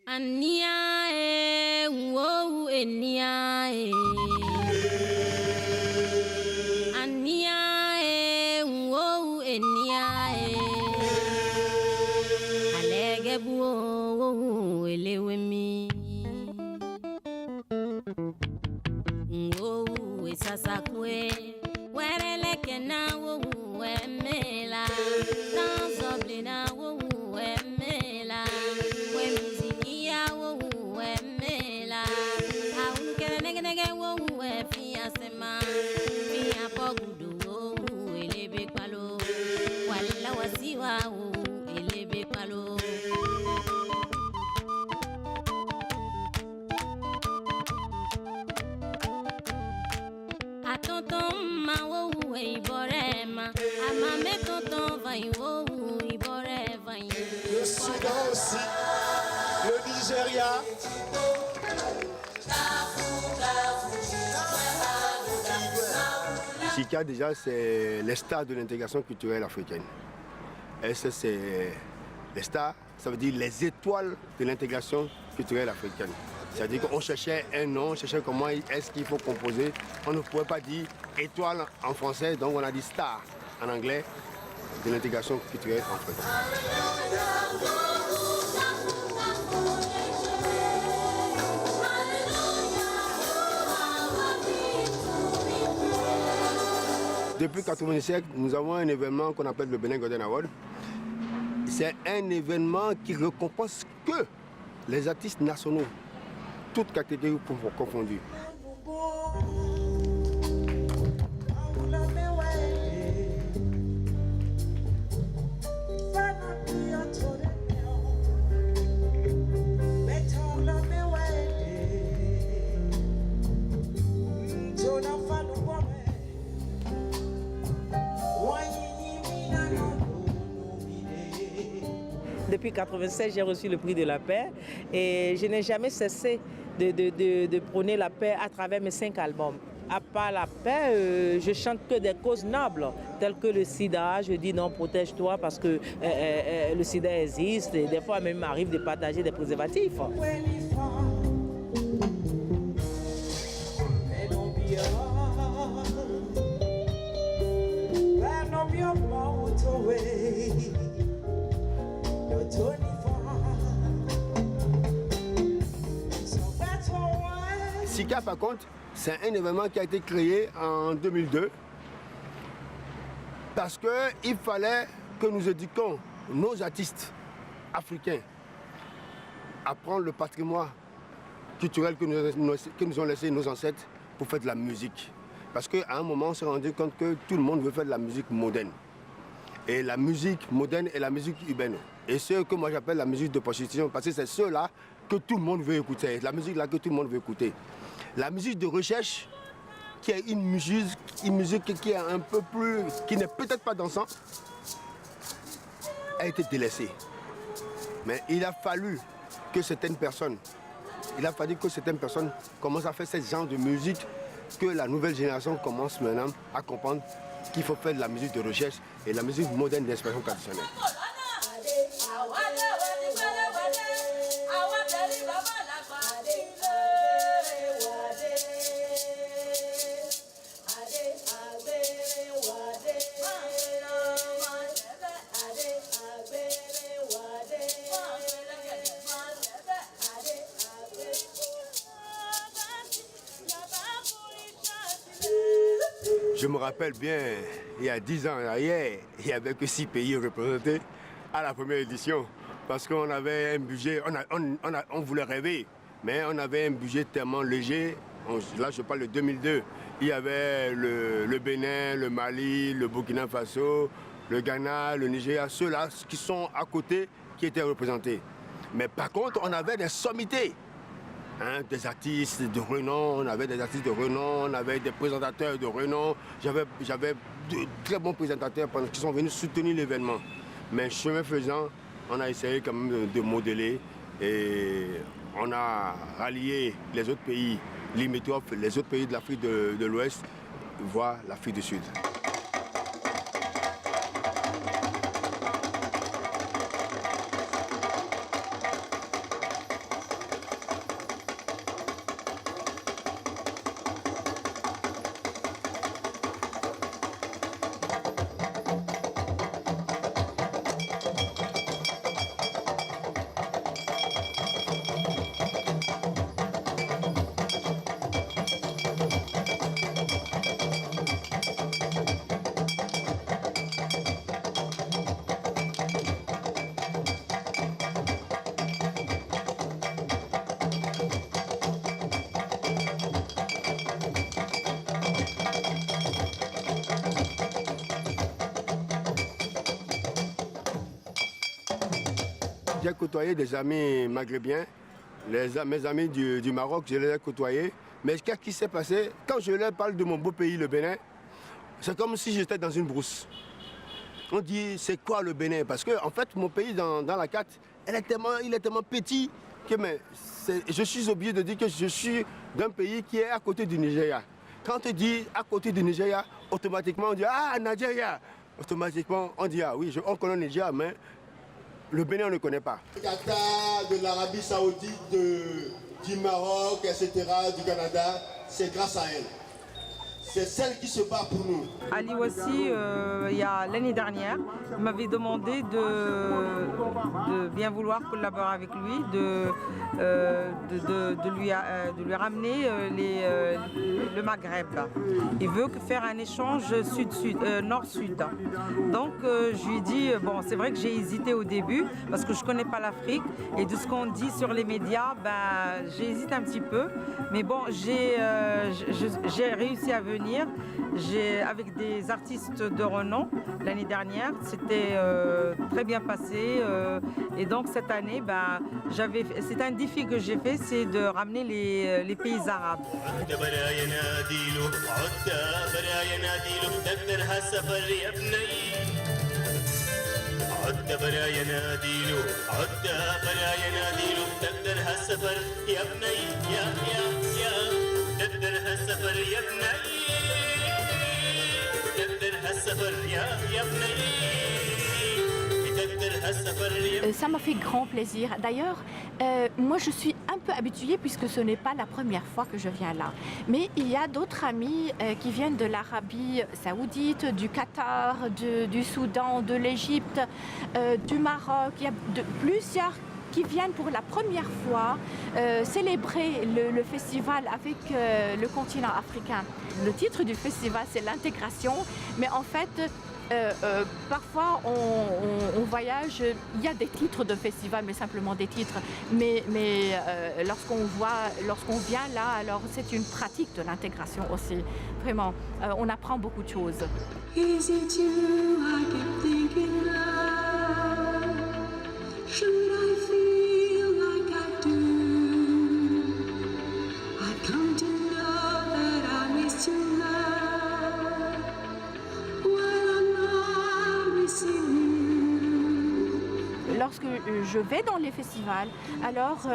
Ania e wo enia e Ania e wo enia e Alege bu elewe mi Wo esasa kwe werele kena wo emela Tanzoble na wo emela Le Soudan aussi, le Nigeria. SICA déjà c'est les stars de l'intégration culturelle africaine. S c'est les stars, ça veut dire les étoiles de l'intégration culturelle africaine. C'est-à-dire qu'on cherchait un nom, on cherchait comment est-ce qu'il faut composer. On ne pouvait pas dire étoile en français, donc on a dit star en anglais de l'intégration culturelle africaine. Depuis 1997, nous avons un événement qu'on appelle le Benin Golden Award. C'est un événement qui récompense que les artistes nationaux, toutes catégories confondues. Depuis 1996, j'ai reçu le prix de la paix et je n'ai jamais cessé de prôner la paix à travers mes 5 albums. À part la paix, je chante que des causes nobles, telles que le sida. Je dis non, protège-toi parce que le sida existe et des fois même il m'arrive de partager des préservatifs. SICA par contre, c'est un événement qui a été créé en 2002 parce qu'il fallait que nous éduquions nos artistes africains à prendre le patrimoine culturel que nous ont laissé nos ancêtres pour faire de la musique. Parce qu'à un moment, on s'est rendu compte que tout le monde veut faire de la musique moderne. Et la musique moderne est la musique urbaine. Et ce que moi j'appelle la musique de prostitution, parce que c'est ceux-là que tout le monde veut écouter. La musique là que tout le monde veut écouter. La musique de recherche, qui est une musique qui est un peu plus, qui n'est peut-être pas dansante, a été délaissée. Mais il a fallu que certaines personnes commencent à faire ce genre de musique, que la nouvelle génération commence maintenant à comprendre qu'il faut faire de la musique de recherche et de la musique moderne d'expression traditionnelle. Je me rappelle bien, il y a 10 ans en arrière, il n'y avait que 6 pays représentés à la première édition. Parce qu'on avait un budget, on voulait rêver, mais on avait un budget tellement léger. Là, je parle de 2002. Il y avait le Bénin, le Mali, le Burkina Faso, le Ghana, le Nigeria, ceux-là qui sont à côté, qui étaient représentés. Mais par contre, on avait des sommités. Des artistes de renom, on avait des artistes de renom, on avait des présentateurs de renom. J'avais de très bons présentateurs qui sont venus soutenir l'événement. Mais chemin faisant, on a essayé quand même de modeler et on a rallié les autres pays limitrophes, les autres pays de l'Afrique de l'Ouest, voire l'Afrique du Sud. J'ai côtoyé des amis maghrébiens, mes amis du Maroc, je les ai côtoyés. Mais qu'est-ce qui s'est passé? Quand je leur parle de mon beau pays, le Bénin, c'est comme si j'étais dans une brousse. On dit, c'est quoi le Bénin? Parce que, en fait, mon pays, dans la carte, il est tellement petit que je suis obligé de dire que je suis d'un pays qui est à côté du Nigeria. Quand on te dit à côté du Nigeria, automatiquement, on dit, ah, Nigeria. Automatiquement, on dit, ah oui, on connaît le Nigeria, mais le Bénin, on ne connaît pas. Qatar, de l'Arabie Saoudite, du Maroc, etc., du Canada, c'est grâce à elle. C'est celle qui se bat pour nous. Ali Wassi, il y a l'année dernière, m'avait demandé de bien vouloir collaborer avec lui, de lui ramener le Maghreb. Il veut faire un échange nord-sud. Donc je lui ai dit, bon, c'est vrai que j'ai hésité au début parce que je ne connais pas l'Afrique et de ce qu'on dit sur les médias, j'ai hésité un petit peu. Mais bon, j'ai réussi à venir avec des artistes de renom l'année dernière. C'était très bien passé. Et donc cette année, c'est un défi que j'ai fait, c'est de ramener les pays arabes. Ça m'a fait grand plaisir. D'ailleurs, moi je suis un peu habituée puisque ce n'est pas la première fois que je viens là. Mais il y a d'autres amis qui viennent de l'Arabie Saoudite, du Qatar, du Soudan, de l'Égypte, du Maroc. Il y a plusieurs qui viennent pour la première fois célébrer le festival avec le continent africain. Le titre du festival, c'est l'intégration, mais en fait, parfois on voyage, il y a des titres de festival, mais simplement des titres. Mais lorsqu'on vient là, alors c'est une pratique de l'intégration aussi. Vraiment, on apprend beaucoup de choses. Is it you I keep thinking of? Should I feel like I do? I come to know that I miss your love while I'm not missing you. Lorsque je vais dans les festivals, alors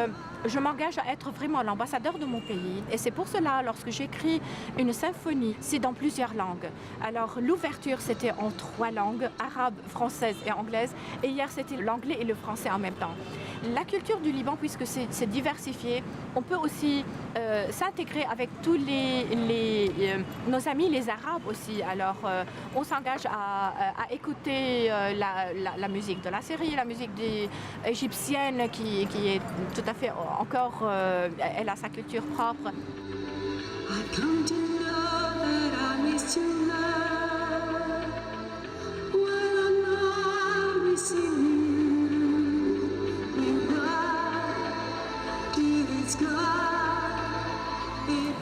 je m'engage à être vraiment l'ambassadeur de mon pays. Et c'est pour cela, lorsque j'écris une symphonie, c'est dans plusieurs langues. Alors l'ouverture, c'était en 3 langues, arabe, française et anglaise. Et hier, c'était l'anglais et le français en même temps. La culture du Liban, puisque c'est diversifié, on peut aussi s'intégrer avec tous nos amis les Arabes aussi. Alors on s'engage à écouter la musique de la Syrie, la musique égyptienne qui est tout à fait encore, elle a sa culture propre. I come to know that I miss your love while I'm not missing you.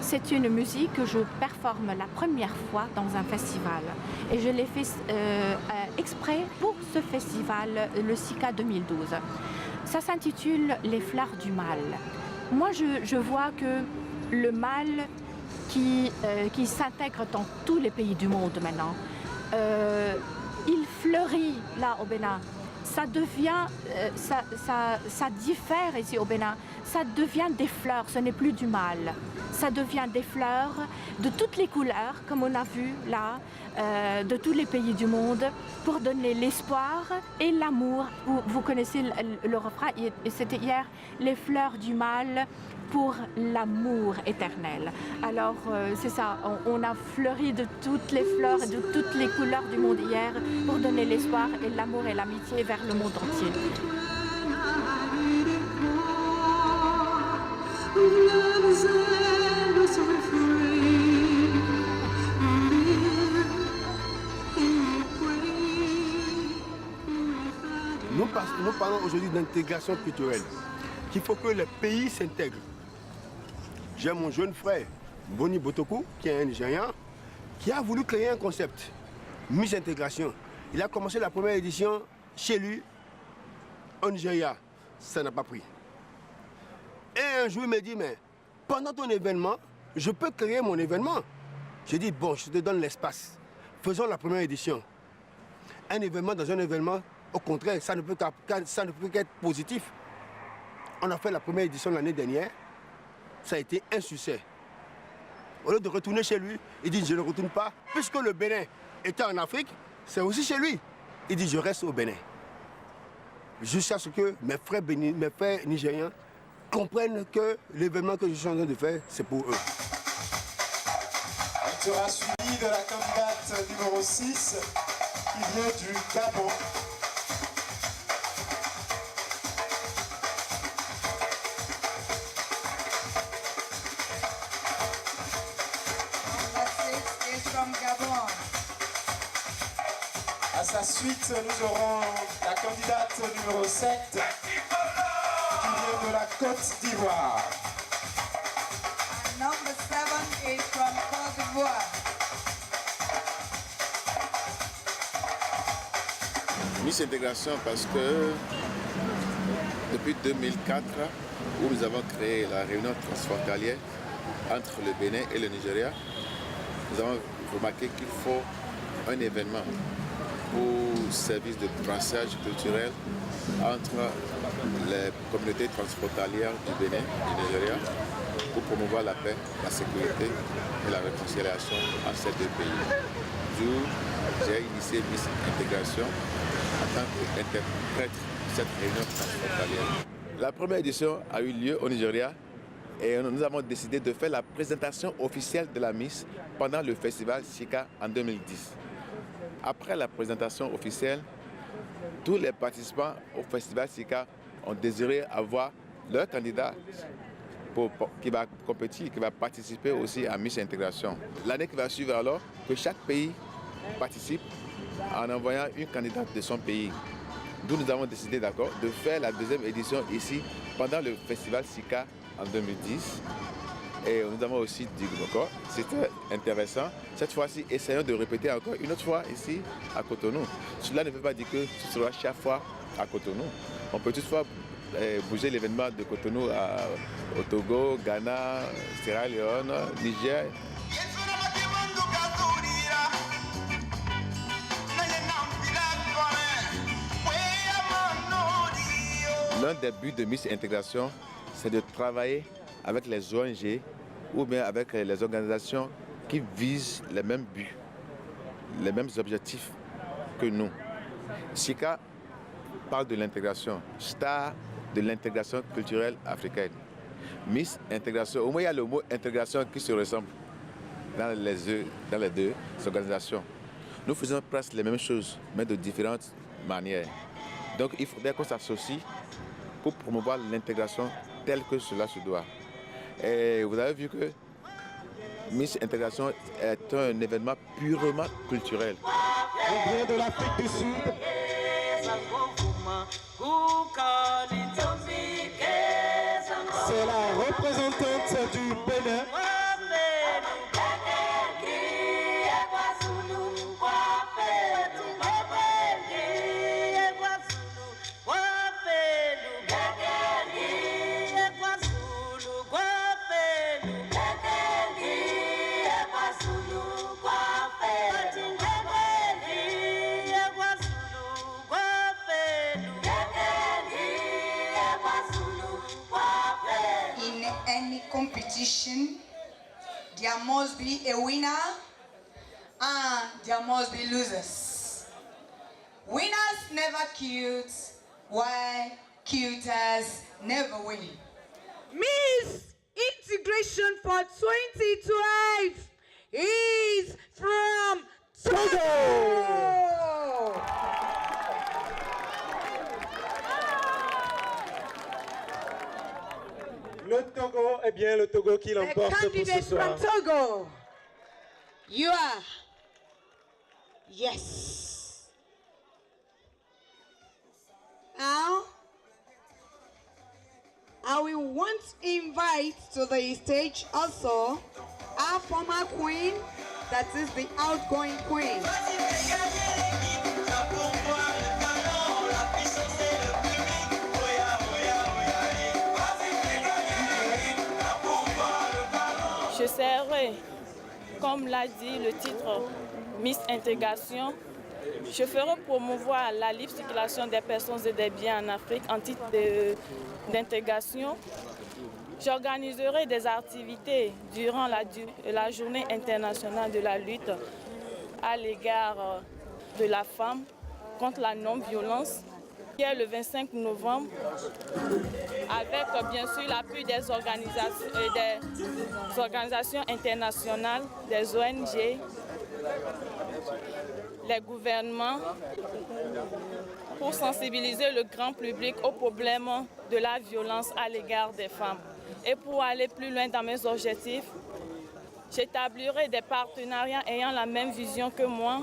C'est une musique que je performe la première fois dans un festival. Et je l'ai fait exprès pour ce festival, le SICA 2012. Ça s'intitule « Les fleurs du mal ». Moi, je vois que le mal qui s'intègre dans tous les pays du monde maintenant, il fleurit là au Bénin. Ça devient, ça diffère ici au Bénin. Ça devient des fleurs, ce n'est plus du mal. Ça devient des fleurs de toutes les couleurs, comme on a vu là, de tous les pays du monde, pour donner l'espoir et l'amour. Vous connaissez le refrain, c'était hier, les fleurs du mal pour l'amour éternel. Alors c'est ça, on a fleuri de toutes les fleurs et de toutes les couleurs du monde hier pour donner l'espoir et l'amour et l'amitié vers le monde entier. Nous parlons aujourd'hui d'intégration culturelle, qu'il faut que les pays s'intègrent. J'ai mon jeune frère, Boni Botoku, qui est un Nigérian, qui a voulu créer un concept, Miss Intégration. Il a commencé la première édition chez lui, au Nigeria. ça n'a pas pris. Et un jour, il me dit, mais pendant ton événement, je peux créer mon événement. J'ai dit, bon, je te donne l'espace. Faisons la première édition. Un événement dans un événement, au contraire, ça ne peut qu'être positif. On a fait la première édition l'année dernière. Ça a été un succès. Au lieu de retourner chez lui, il dit, je ne retourne pas. Puisque le Bénin était en Afrique, c'est aussi chez lui. Il dit, je reste au Bénin. Jusqu'à ce que mes frères nigériens comprennent que l'événement que je suis en train de faire, c'est pour eux. Il sera suivi de la candidate numéro 6 qui vient du Gabon. À sa suite, nous aurons la candidate numéro 7 qui vient de la Côte d'Ivoire. Number 7 is from Côte d'Ivoire. Miss Intégration parce que depuis 2004, où nous avons créé la réunion transfrontalière entre le Bénin et le Nigeria, nous avons remarqué qu'il faut un événement pour service de brassage culturel entre les communautés transfrontalières du Bénin et du Nigeria pour promouvoir la paix, la sécurité et la réconciliation entre ces deux pays. D'où j'ai initié Miss Intégration en tant qu'interprète de cette réunion transfrontalière. La première édition a eu lieu au Nigeria et nous avons décidé de faire la présentation officielle de la Miss pendant le festival Sika en 2010. Après la présentation officielle, tous les participants au festival Sika ont désiré avoir leur candidat qui va compétir, qui va participer aussi à Miss Intégration. L'année qui va suivre alors, que chaque pays participe en envoyant une candidate de son pays. D'où nous avons décidé d'accord de faire la deuxième édition ici pendant le festival Sika en 2010. Et nous avons aussi dit encore, c'était intéressant. Cette fois-ci, essayons de répéter encore une autre fois ici à Cotonou. Cela ne veut pas dire que ce sera chaque fois à Cotonou. On peut toutefois bouger l'événement de Cotonou au Togo, Ghana, Sierra Leone, Niger. L'un des buts de Miss Intégration, c'est de travailler avec les ONG ou bien avec les organisations qui visent les mêmes buts, les mêmes objectifs que nous. Sika parle de l'intégration, Star de l'intégration culturelle africaine. Miss Intégration, au moins il y a le mot intégration qui se ressemble dans les deux organisations. Nous faisons presque les mêmes choses, mais de différentes manières. Donc il faut bien qu'on s'associe pour promouvoir l'intégration telle que cela se doit. Et vous avez vu que Miss Intégration est un événement purement culturel. On vient de l'Afrique du Sud. C'est la représentante du Bénin. Competition, there must be a winner and there must be losers. Winners never cute, while cuters never win. Miss Integration for 2012 is from Togo. Le Togo, eh bien le Togo qui l'emporte pour ce soir. From Togo, you are, yes. Now, I will want to invite to the stage also our former queen, that is the outgoing queen. comme l'a dit le titre Miss Intégration, je ferai promouvoir la libre circulation des personnes et des biens en Afrique en titre d'intégration. J'organiserai des activités durant la journée internationale de la lutte à l'égard de la femme contre la non-violence, qui est le 25 novembre, avec bien sûr l'appui des organisations internationales, des ONG, les gouvernements, pour sensibiliser le grand public aux problèmes de la violence à l'égard des femmes. Et pour aller plus loin dans mes objectifs, j'établirai des partenariats ayant la même vision que moi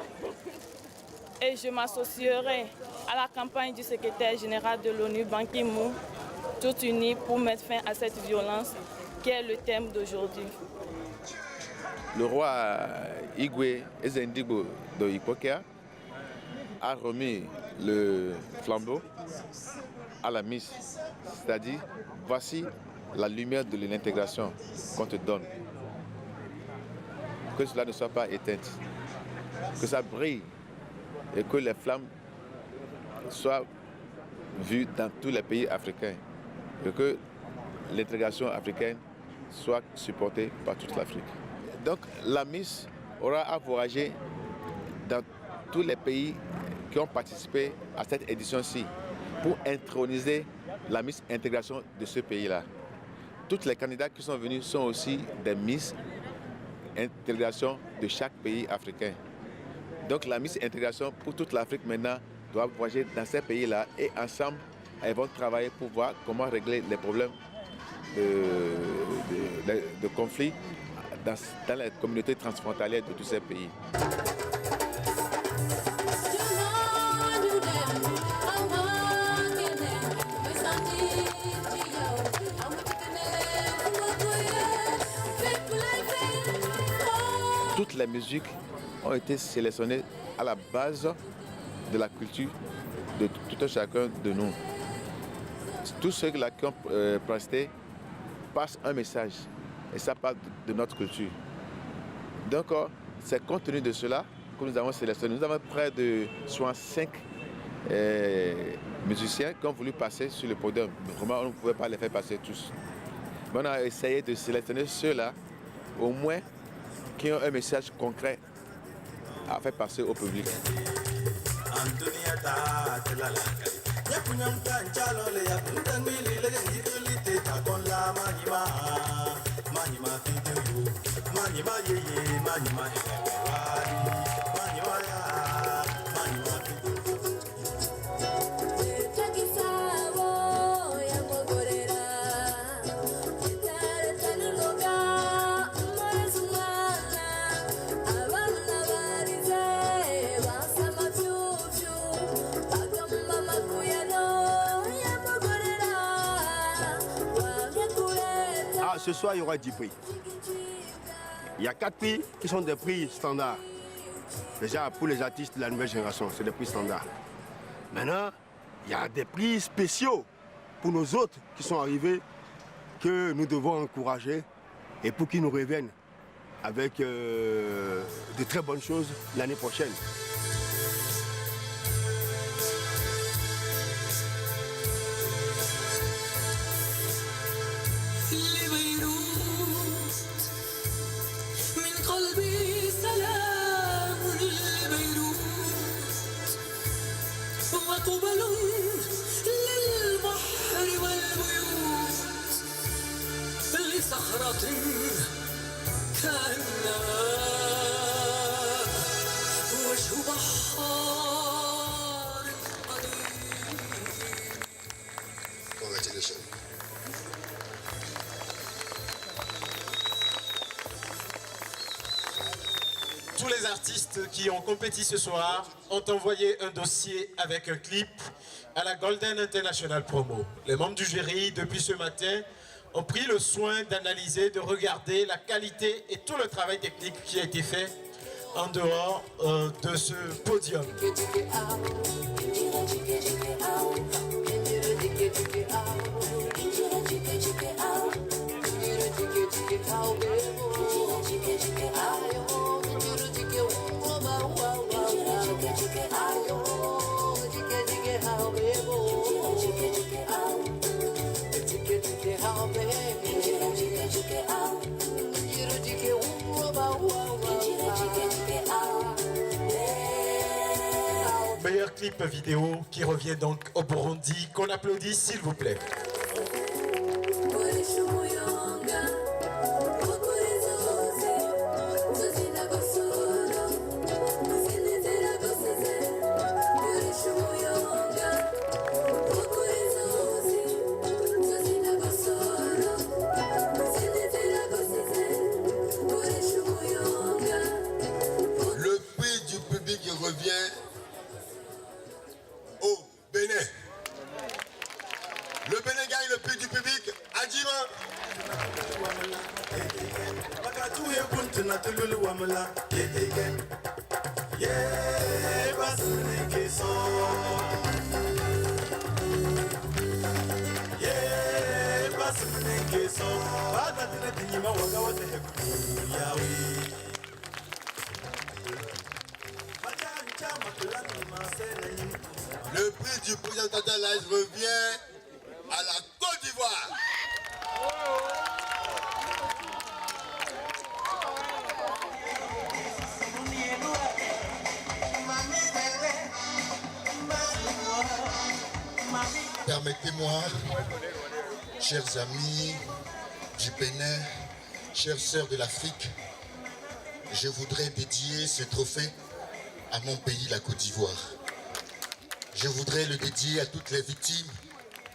et je m'associerai à la campagne du secrétaire général de l'ONU, Ban Ki-moon, tout unis pour mettre fin à cette violence qui est le thème d'aujourd'hui. Le roi Igwe Ezendigbo de Ipokea a remis le flambeau à la Miss, c'est-à-dire voici la lumière de l'intégration qu'on te donne. Que cela ne soit pas éteinte, que ça brille et que les flammes soient vues dans tous les pays africains et que l'intégration africaine soit supportée par toute l'Afrique. Donc la Miss aura à voyager dans tous les pays qui ont participé à cette édition-ci pour introniser la Miss Intégration de ce pays-là. Toutes les candidats qui sont venus sont aussi des Miss Intégration de chaque pays africain. Donc la Miss Intégration pour toute l'Afrique maintenant doit voyager dans ces pays-là et ensemble, elles vont travailler pour voir comment régler les problèmes de conflits dans les communautés transfrontalières de tous ces pays. Toutes les musiques ont été sélectionnées à la base de la culture de tout un chacun de nous. Tous ceux-là qui ont presté passent un message et ça parle de notre culture. Donc, c'est compte tenu de cela que nous avons sélectionné. Nous avons près de 65 musiciens qui ont voulu passer sur le podium. Comment on ne pouvait pas les faire passer tous. Mais on a essayé de sélectionner ceux-là, au moins, qui ont un message concret à faire passer au public. Ce soir, il y aura 10 prix. Il y a 4 prix qui sont des prix standards. Déjà, pour les artistes de la nouvelle génération, c'est des prix standards. Maintenant, il y a des prix spéciaux pour nos autres qui sont arrivés, que nous devons encourager et pour qu'ils nous reviennent avec de très bonnes choses l'année prochaine. Congratulations. Tous les artistes qui ont compéti ce soir ont envoyé un dossier avec un clip à la Golden International Promo. Les membres du jury, depuis ce matin, ont pris le soin d'analyser, de regarder la qualité et tout le travail technique qui a été fait en dehors de ce podium. Oh, clip vidéo qui revient donc au Burundi, qu'on applaudit s'il vous plaît. Revient au Bénin. Le Bénin gagne le prix du public. Adjima. Le prix du président Tata Live revient à la Côte d'Ivoire. Permettez-moi, chers amis du Bénin, chères sœurs de l'Afrique, je voudrais dédier ce trophée à mon pays, la Côte d'Ivoire. Je voudrais le dédier à toutes les victimes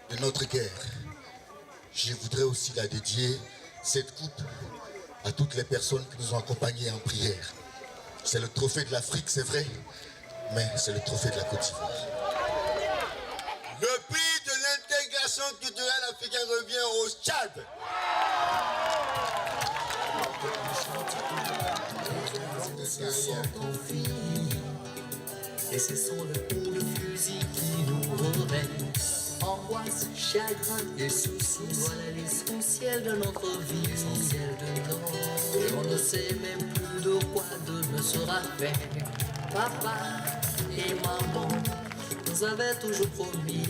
de notre guerre. Je voudrais aussi la dédier, cette coupe, à toutes les personnes qui nous ont accompagnés en prière. C'est le trophée de l'Afrique, c'est vrai, mais c'est le trophée de la Côte d'Ivoire. Le prix de l'intégration culturelle africaine revient au Tchad. Et ce sont le coup de fusil qui nous réveille. Angoisse, chagrin et soucis, voilà l'essentiel de notre vie, l'essentiel de nos. Et on ne sait même plus de quoi demain sera fait. Papa et maman nous avaient toujours promis.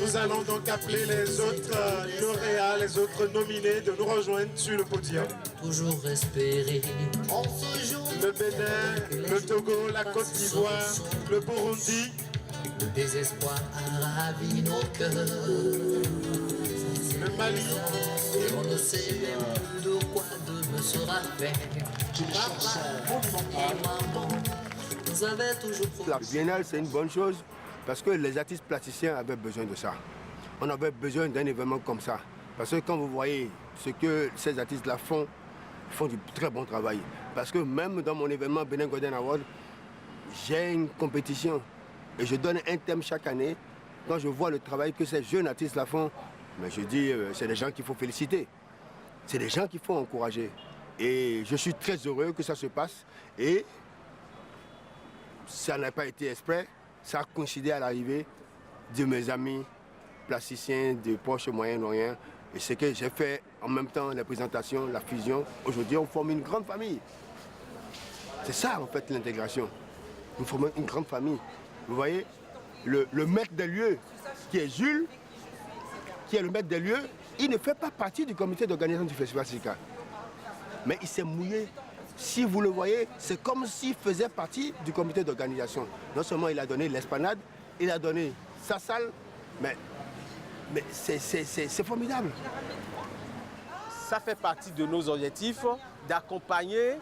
Nous allons donc appeler les autres lauréats, les autres nominés de nous rejoindre sur le podium. Toujours espérer. Le Bénin, le Togo, la Côte d'Ivoire, le Burundi. Le désespoir a ravi nos cœurs. Le Mali. Et on ne sait même plus de quoi demain sera fait. Papa et maman nous avaient toujours promis. La biennale, c'est une bonne chose parce que les artistes plasticiens avaient besoin de ça. On avait besoin d'un événement comme ça. Parce que quand vous voyez ce que ces artistes-là font, ils font du très bon travail. Parce que même dans mon événement Bénin Golden Award, j'ai une compétition et je donne un thème chaque année. Quand je vois le travail que ces jeunes artistes-là font, mais je dis c'est des gens qu'il faut féliciter. C'est des gens qu'il faut encourager. Et je suis très heureux que ça se passe. Et ça n'a pas été exprès, ça a coïncidé à l'arrivée de mes amis plasticiens de proches Moyen-Orient. Et c'est que j'ai fait en même temps la présentation, la fusion. Aujourd'hui, on forme une grande famille. C'est ça, en fait, l'intégration. Nous formons une grande famille. Vous voyez, le maître des lieux, qui est Jules, qui est le maître des lieux, il ne fait pas partie du comité d'organisation du Festival Sika. Mais il s'est mouillé. Si vous le voyez, c'est comme s'il faisait partie du comité d'organisation. Non seulement il a donné l'esplanade, il a donné sa salle, mais c'est formidable. Ça fait partie de nos objectifs d'accompagner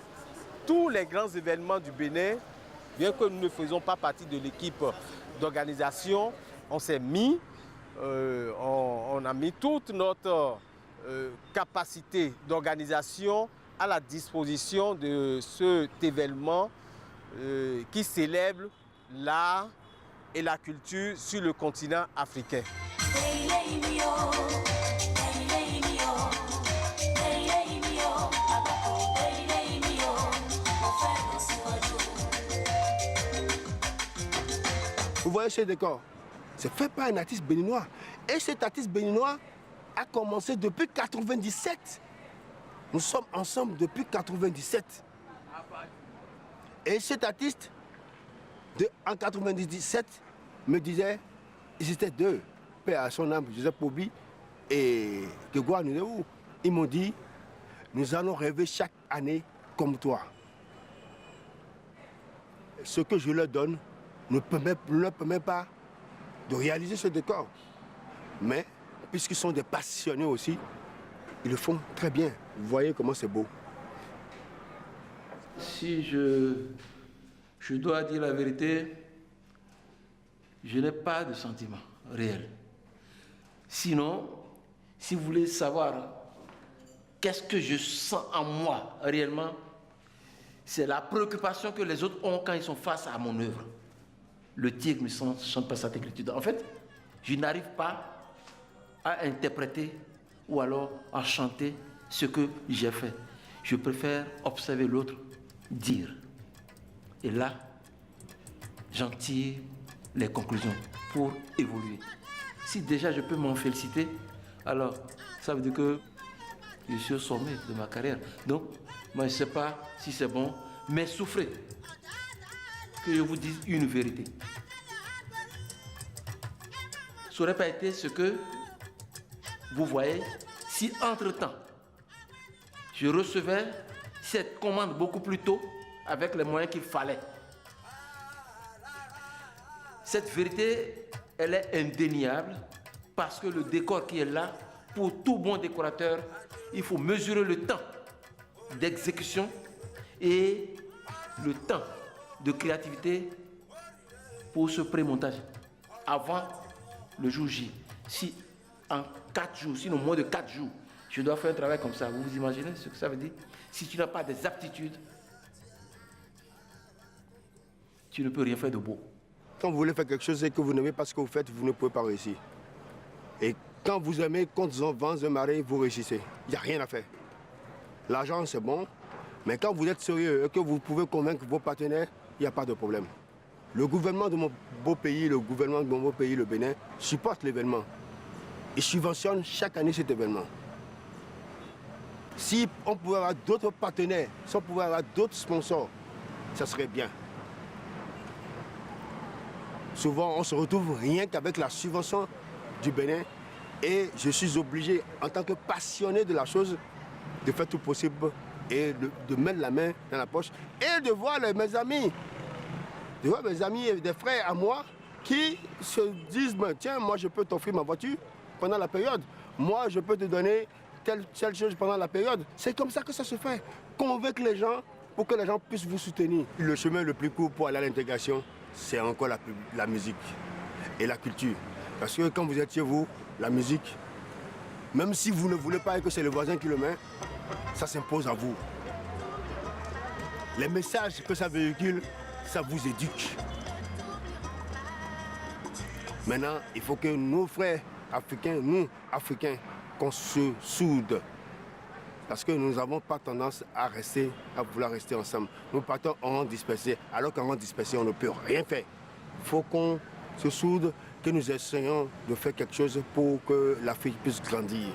tous les grands événements du Bénin. Bien que nous ne faisons pas partie de l'équipe d'organisation, on s'est mis, on a mis toute notre capacité d'organisation à la disposition de cet événement qui célèbre l'art et la culture sur le continent africain. Vous voyez ce décor, c'est fait par un artiste béninois. Et cet artiste béninois a commencé depuis 1997. Nous sommes ensemble depuis 1997. Et cet artiste, en 1997, me disait, ils étaient deux, paix à son âme, Joseph Pobi et Grégoire Nunéou. Ils m'ont dit, nous allons rêver chaque année comme toi. Ce que je leur donne, ne permet pas de réaliser ce décor. Mais, puisqu'ils sont des passionnés aussi, ils le font très bien. Vous voyez comment c'est beau. Si je dois dire la vérité, je n'ai pas de sentiment réel. Sinon, si vous voulez savoir qu'est-ce que je sens en moi réellement, c'est la préoccupation que les autres ont quand ils sont face à mon œuvre. Le tigre ne chante pas sa inquiétude. En fait, je n'arrive pas à interpréter ou alors à chanter ce que j'ai fait. Je préfère observer l'autre dire. Et là, j'en tire les conclusions pour évoluer. Si déjà je peux m'en féliciter, alors ça veut dire que je suis au sommet de ma carrière. Donc, moi je ne sais pas si c'est bon, mais souffrez que je vous dise une vérité. Ça n'aurait pas été ce que vous voyez si entre-temps, je recevais cette commande beaucoup plus tôt avec les moyens qu'il fallait. Cette vérité, elle est indéniable parce que le décor qui est là, pour tout bon décorateur, il faut mesurer le temps d'exécution et le temps de créativité pour ce pré-montage avant le jour J. Si en 4 jours, sinon moins de 4 jours, je dois faire un travail comme ça, vous vous imaginez ce que ça veut dire? Si tu n'as pas des aptitudes, tu ne peux rien faire de beau. Quand vous voulez faire quelque chose et que vous n'aimez pas ce que vous faites, vous ne pouvez pas réussir. Et quand vous aimez, quand vents et marées, vous réussissez. Il n'y a rien à faire. L'argent, c'est bon, mais quand vous êtes sérieux et que vous pouvez convaincre vos partenaires, il n'y a pas de problème. Le gouvernement de mon beau pays, le Bénin, supporte l'événement. Il subventionne chaque année cet événement. Si on pouvait avoir d'autres partenaires, si on pouvait avoir d'autres sponsors, ça serait bien. Souvent, on se retrouve rien qu'avec la subvention du Bénin et je suis obligé, en tant que passionné de la chose, de faire tout possible et de mettre la main dans la poche et de voir mes amis. De voir mes amis et des frères à moi qui se disent, tiens, moi je peux t'offrir ma voiture pendant la période. Moi, je peux te donner telle chose pendant la période. C'est comme ça que ça se fait. Convaincre les gens pour que les gens puissent vous soutenir. Le chemin le plus court pour aller à l'intégration, c'est encore la musique et la culture. Parce que quand vous êtes chez vous, la musique, même si vous ne voulez pas et que c'est le voisin qui le met, ça s'impose à vous. Les messages que ça véhicule, ça vous éduque. Maintenant, il faut que nos frères africains, nous, Africains, qu'on se soude. Parce que nous n'avons pas tendance à vouloir rester ensemble. Nous partons en rang dispersé, alors qu'en rang dispersé, on ne peut rien faire. Il faut qu'on se soude, que nous essayons de faire quelque chose pour que l'Afrique puisse grandir.